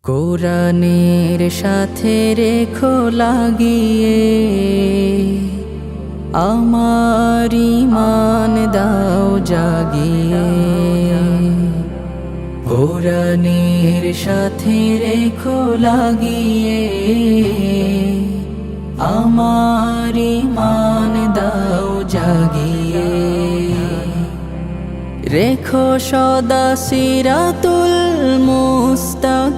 কোরআনের সাথে রেখো লাগিয়ে, আমার ঈমান দাও জাগিয়ে। কোরআনের সাথে রেখো লাগিয়ে, আমার ঈমান দাও জাগিয়ে। রেখো সদা সিরাতুল মুস্তাকিমের,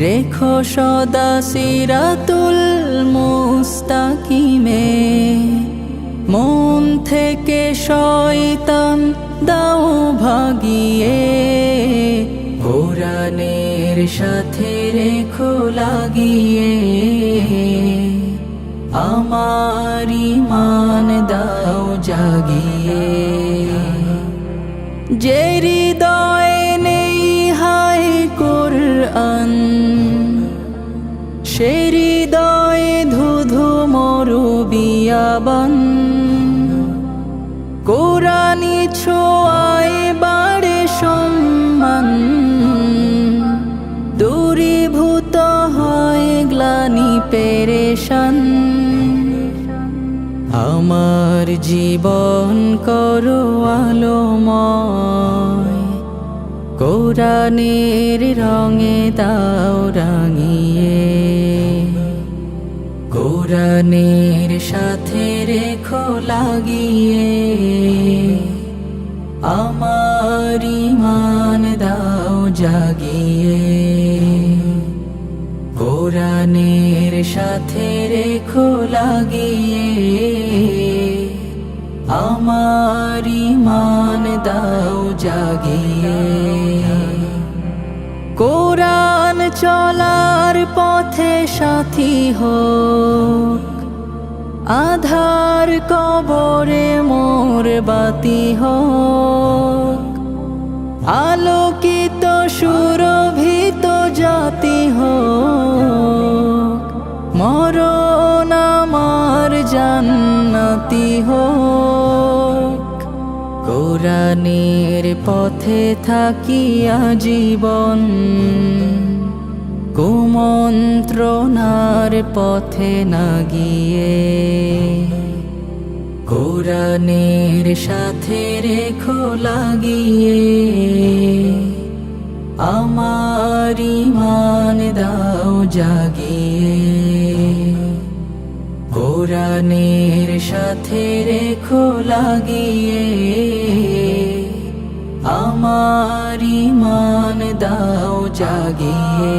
রেখো সদা সিরাতুল মুস্তাকিমের। মন থেকে শয়তান দাও ভাগিয়ে, কোরআনের সাথে রেখো লাগিয়ে, আমার ঈমান দাও জাগিয়ে। যে হৃদয়ে নেই হায় কোরআন, সে হৃদয়ে ধুধু মরু বিয়াবান। কোরআনি ছোঁয়ায় বাড়ে সম্মান, দূরীভূত হয় গ্লানি পেরেশান। আমার জীবন করো আলোময়, কোরআনের রঙে দাও রাঙিয়ে। কোরআনের সাথে রেখো লাগিয়ে, আমার ঈমান দাও জাগিয়ে। কোরআনের সাথে রেখো লাগিয়ে, আমার ঈমান দাও জাগিয়ে। কোরআন চলার পথে সাথী হোক, আধার কবরে মোর বাতি হোক। আলোকিত সুরভিত জাতি হোক, মরণ আমার জান্নাতি হোক। কোরআনের পথে থাকিয়া জীবন, কুমন্ত্রণার পথে না গিয়ে। কোরআনের সাথে রেখো লাগিয়ে, আমার ঈমান দাও জাগিয়ে। কোরআনের সাথে রেখো লাগিয়ে, আমার ঈমান দাও জাগিয়ে।